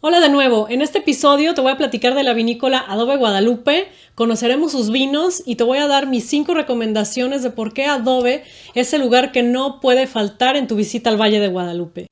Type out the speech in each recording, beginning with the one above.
Hola de nuevo, en este episodio te voy a platicar de la vinícola Adobe Guadalupe, conoceremos sus vinos y te voy a dar mis 5 recomendaciones de por qué Adobe es el lugar que no puede faltar en tu visita al Valle de Guadalupe.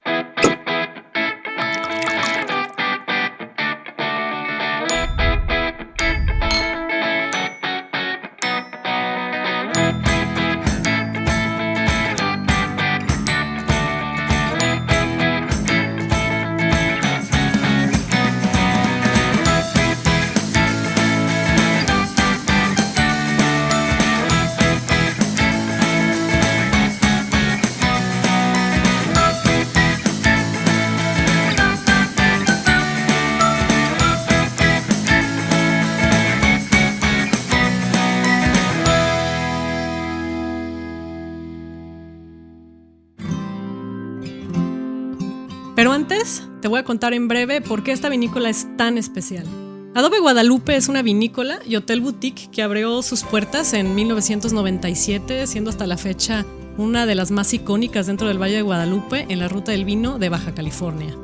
Pero antes, te voy a contar en breve por qué esta vinícola es tan especial. Adobe Guadalupe es una vinícola y hotel boutique que abrió sus puertas en 1997, siendo hasta la fecha una de las más icónicas dentro del Valle de Guadalupe en la ruta del vino de Baja California.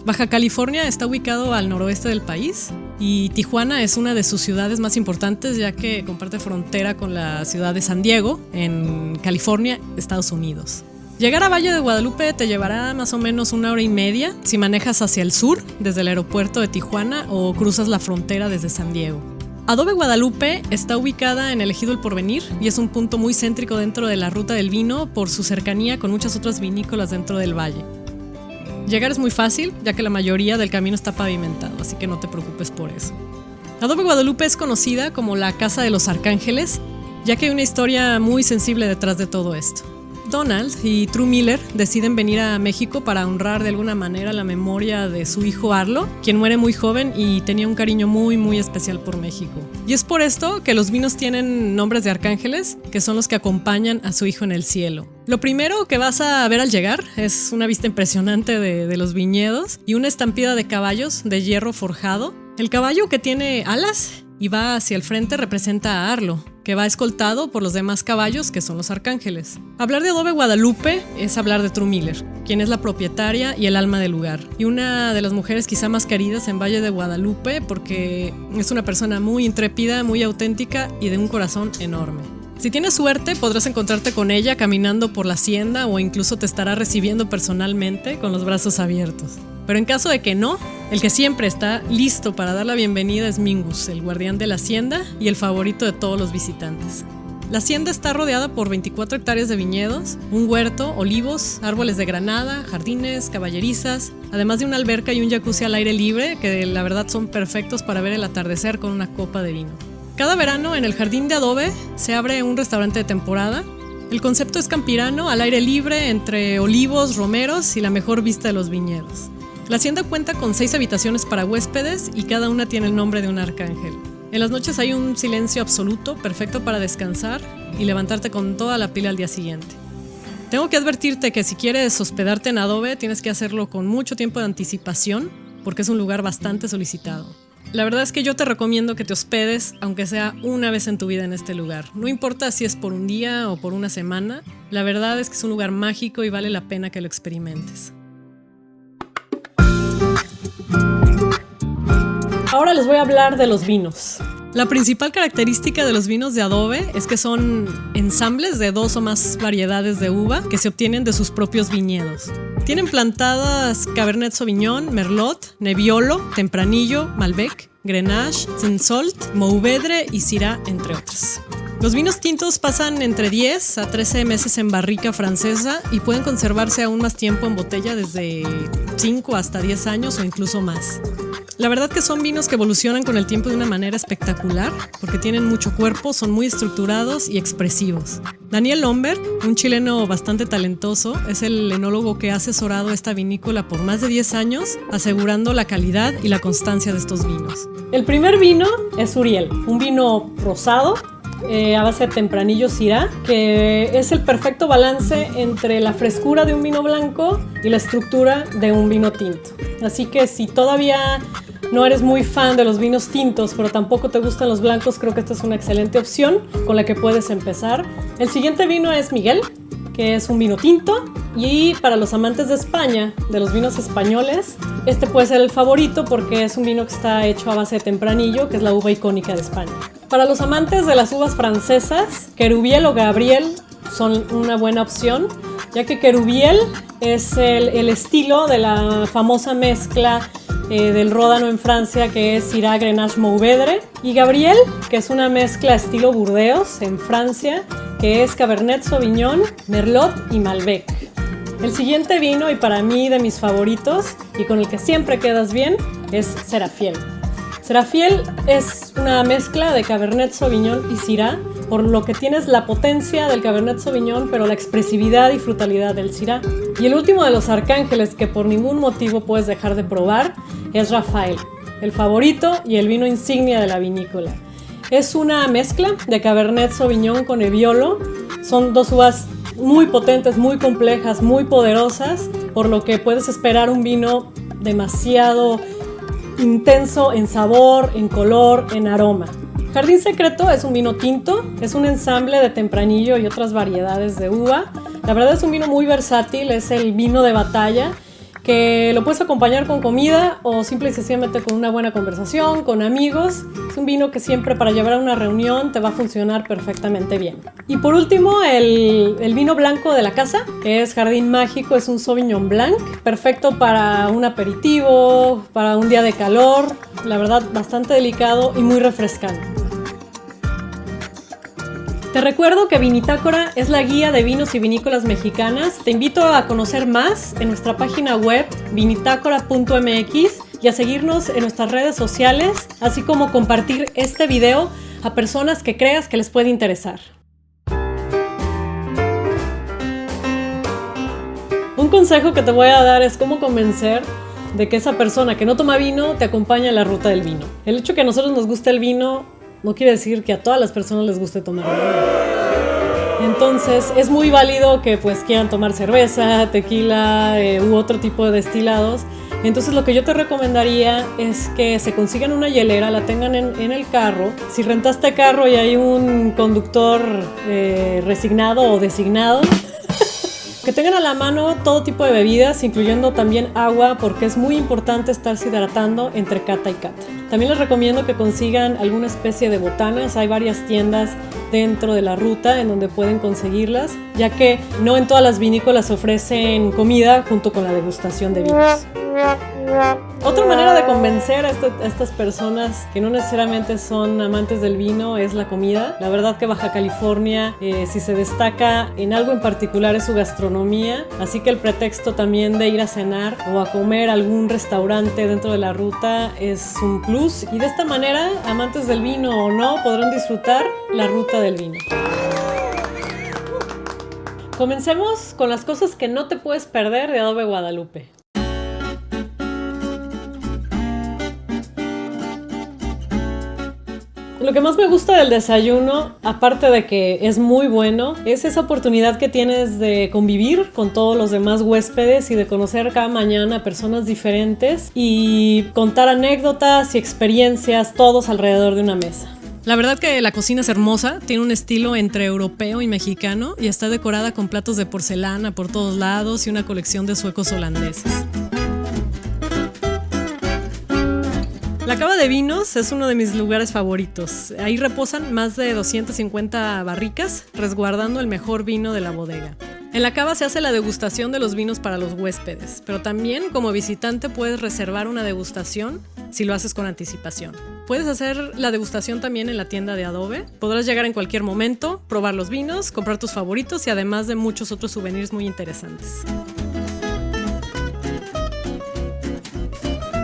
Baja California está ubicado al noroeste del país y Tijuana es una de sus ciudades más importantes, ya que comparte frontera con la ciudad de San Diego, en California, Estados Unidos. Llegar a Valle de Guadalupe te llevará más o menos 1 hora y media si manejas hacia el sur desde el aeropuerto de Tijuana o cruzas la frontera desde San Diego. Adobe Guadalupe está ubicada en el Ejido El Porvenir y es un punto muy céntrico dentro de la ruta del vino por su cercanía con muchas otras vinícolas dentro del valle. Llegar es muy fácil, ya que la mayoría del camino está pavimentado, así que no te preocupes por eso. Adobe Guadalupe es conocida como la Casa de los Arcángeles, ya que hay una historia muy sensible detrás de todo esto. Donald y True Miller deciden venir a México para honrar de alguna manera la memoria de su hijo Arlo, quien muere muy joven y tenía un cariño muy especial por México. Y es por esto que los vinos tienen nombres de arcángeles, que son los que acompañan a su hijo en el cielo. Lo primero que vas a ver al llegar es una vista impresionante de los viñedos y una estampida de caballos de hierro forjado. El caballo, que tiene alas y va hacia el frente, representa a Arlo, que va escoltado por los demás caballos, que son los arcángeles. Hablar de Adobe Guadalupe es hablar de True Miller, quien es la propietaria y el alma del lugar, y una de las mujeres quizá más queridas en Valle de Guadalupe, porque es una persona muy intrépida, muy auténtica y de un corazón enorme. Si tienes suerte, podrás encontrarte con ella caminando por la hacienda o incluso te estará recibiendo personalmente con los brazos abiertos. Pero en caso de que no, el que siempre está listo para dar la bienvenida es Mingus, el guardián de la hacienda y el favorito de todos los visitantes. La hacienda está rodeada por 24 hectáreas de viñedos, un huerto, olivos, árboles de granada, jardines, caballerizas, además de una alberca y un jacuzzi al aire libre que la verdad son perfectos para ver el atardecer con una copa de vino. Cada verano en el jardín de Adobe se abre un restaurante de temporada. El concepto es campirano, al aire libre, entre olivos, romeros y la mejor vista de los viñedos. La hacienda cuenta con 6 habitaciones para huéspedes y cada una tiene el nombre de un arcángel. En las noches hay un silencio absoluto, perfecto para descansar y levantarte con toda la pila al día siguiente. Tengo que advertirte que si quieres hospedarte en Adobe, tienes que hacerlo con mucho tiempo de anticipación, porque es un lugar bastante solicitado. La verdad es que yo te recomiendo que te hospedes, aunque sea una vez en tu vida en este lugar. No importa si es por un día o por una semana, la verdad es que es un lugar mágico y vale la pena que lo experimentes. Ahora les voy a hablar de los vinos. La principal característica de los vinos de Adobe es que son ensambles de 2 o más variedades de uva que se obtienen de sus propios viñedos. Tienen plantadas Cabernet Sauvignon, Merlot, Nebbiolo, Tempranillo, Malbec, Grenache, Cinsault, Mourvedre y Syrah, entre otros. Los vinos tintos pasan entre 10 a 13 meses en barrica francesa y pueden conservarse aún más tiempo en botella, desde 5 hasta 10 años o incluso más. La verdad que son vinos que evolucionan con el tiempo de una manera espectacular, porque tienen mucho cuerpo, son muy estructurados y expresivos. Daniel Lomberg, un chileno bastante talentoso, es el enólogo que ha asesorado esta vinícola por más de 10 años, asegurando la calidad y la constancia de estos vinos. El primer vino es Uriel, un vino rosado, a base de Tempranillo Syrah, que es el perfecto balance entre la frescura de un vino blanco y la estructura de un vino tinto. Así que si todavía no eres muy fan de los vinos tintos, pero tampoco te gustan los blancos, creo que esta es una excelente opción con la que puedes empezar. El siguiente vino es Miguel, que es un vino tinto Y para los amantes de España, de los vinos españoles, este puede ser el favorito porque es un vino que está hecho a base de tempranillo, que es la uva icónica de España. Para los amantes de las uvas francesas, Querubiel o Gabriel son una buena opción, ya que Querubiel es el estilo de la famosa mezcla del Ródano en Francia, que es Syrah, Grenache, Mourvedre, y Gabriel, que es una mezcla estilo Burdeos en Francia, que es Cabernet Sauvignon, Merlot y Malbec. El siguiente vino, y para mí de mis favoritos, y con el que siempre quedas bien, es Serafiel. Serafiel es una mezcla de Cabernet Sauvignon y Syrah, por lo que tienes la potencia del Cabernet Sauvignon, pero la expresividad y frutalidad del Syrah. Y el último de los arcángeles que por ningún motivo puedes dejar de probar es Rafael, el favorito y el vino insignia de la vinícola. Es una mezcla de Cabernet Sauvignon con Nebbiolo. Son dos uvas muy potentes, muy complejas, muy poderosas, por lo que puedes esperar un vino demasiado intenso en sabor, en color, en aroma. Jardín Secreto es un vino tinto, es un ensamble de tempranillo y otras variedades de uva. La verdad es un vino muy versátil, es el vino de batalla, que lo puedes acompañar con comida o simple y sencillamente con una buena conversación, con amigos. Es un vino que siempre para llevar a una reunión te va a funcionar perfectamente bien. Y por último, el vino blanco de la casa, que es Jardín Mágico, es un Sauvignon Blanc, perfecto para un aperitivo, para un día de calor, la verdad bastante delicado y muy refrescante. Te recuerdo que Vinitácora es la guía de vinos y vinícolas mexicanas. Te invito a conocer más en nuestra página web vinitácora.mx y a seguirnos en nuestras redes sociales, así como compartir este video a personas que creas que les puede interesar. Un consejo que te voy a dar es cómo convencer de que esa persona que no toma vino te acompañe a la ruta del vino. El hecho que a nosotros nos guste el vino no quiere decir que a todas las personas les guste tomar vino. Entonces es muy válido que pues quieran tomar cerveza, tequila u otro tipo de destilados. Entonces lo que yo te recomendaría es que se consigan una hielera, la tengan en el carro. Si rentaste carro y hay un conductor resignado o designado, que tengan a la mano todo tipo de bebidas, incluyendo también agua, porque es muy importante estarse hidratando entre cata y cata. También les recomiendo que consigan alguna especie de botanas. Hay varias tiendas dentro de la ruta en donde pueden conseguirlas, ya que no en todas las vinícolas ofrecen comida junto con la degustación de vinos. Otra manera de convencer a estas personas que no necesariamente son amantes del vino es la comida. La verdad que Baja California, si se destaca en algo en particular, es su gastronomía. Así que el pretexto también de ir a cenar o a comer a algún restaurante dentro de la ruta es un plus. Y de esta manera, amantes del vino o no, podrán disfrutar la ruta del vino. Comencemos con las cosas que no te puedes perder de Adobe Guadalupe. Lo que más me gusta del desayuno, aparte de que es muy bueno, es esa oportunidad que tienes de convivir con todos los demás huéspedes y de conocer cada mañana a personas diferentes y contar anécdotas y experiencias todos alrededor de una mesa. La verdad que la cocina es hermosa, tiene un estilo entre europeo y mexicano y está decorada con platos de porcelana por todos lados y una colección de suecos holandeses. La cava de vinos es uno de mis lugares favoritos. Ahí reposan más de 250 barricas, resguardando el mejor vino de la bodega. En la cava se hace la degustación de los vinos para los huéspedes, pero también como visitante puedes reservar una degustación si lo haces con anticipación. Puedes hacer la degustación también en la tienda de Adobe. Podrás llegar en cualquier momento, probar los vinos, comprar tus favoritos y además de muchos otros souvenirs muy interesantes.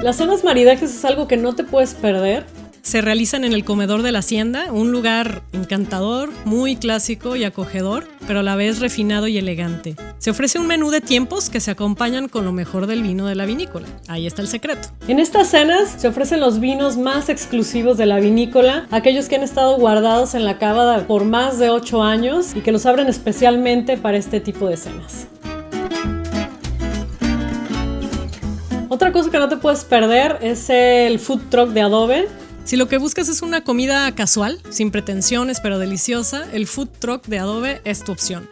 Las cenas maridajes es algo que no te puedes perder. Se realizan en el comedor de la hacienda, un lugar encantador, muy clásico y acogedor, pero a la vez refinado y elegante. Se ofrece un menú de tiempos que se acompañan con lo mejor del vino de la vinícola. Ahí está el secreto. En estas cenas se ofrecen los vinos más exclusivos de la vinícola, aquellos que han estado guardados en la cava por más de 8 años y que los abren especialmente para este tipo de cenas. Otra cosa que no te puedes perder es el food truck de Adobe. Si lo que buscas es una comida casual, sin pretensiones pero deliciosa, el food truck de Adobe es tu opción.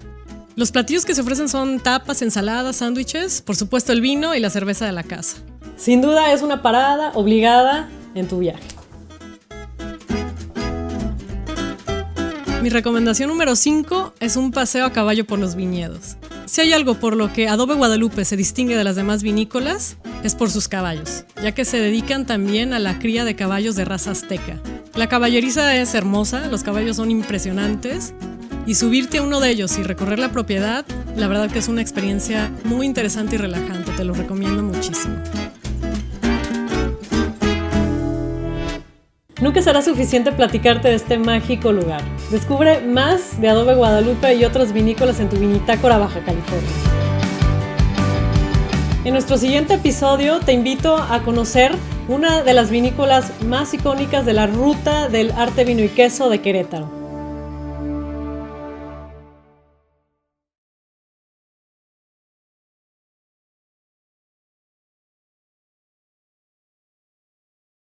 Los platillos que se ofrecen son tapas, ensaladas, sándwiches, por supuesto el vino y la cerveza de la casa. Sin duda es una parada obligada en tu viaje. Mi recomendación número 5 es un paseo a caballo por los viñedos. Si hay algo por lo que Adobe Guadalupe se distingue de las demás vinícolas, es por sus caballos, ya que se dedican también a la cría de caballos de raza azteca. La caballeriza es hermosa, los caballos son impresionantes, y subirte a uno de ellos y recorrer la propiedad, la verdad que es una experiencia muy interesante y relajante, te lo recomiendo muchísimo. Nunca será suficiente platicarte de este mágico lugar. Descubre más de Adobe Guadalupe y otras vinícolas en tu Vinitácora Baja California. En nuestro siguiente episodio te invito a conocer una de las vinícolas más icónicas de la ruta del arte vino y queso de Querétaro.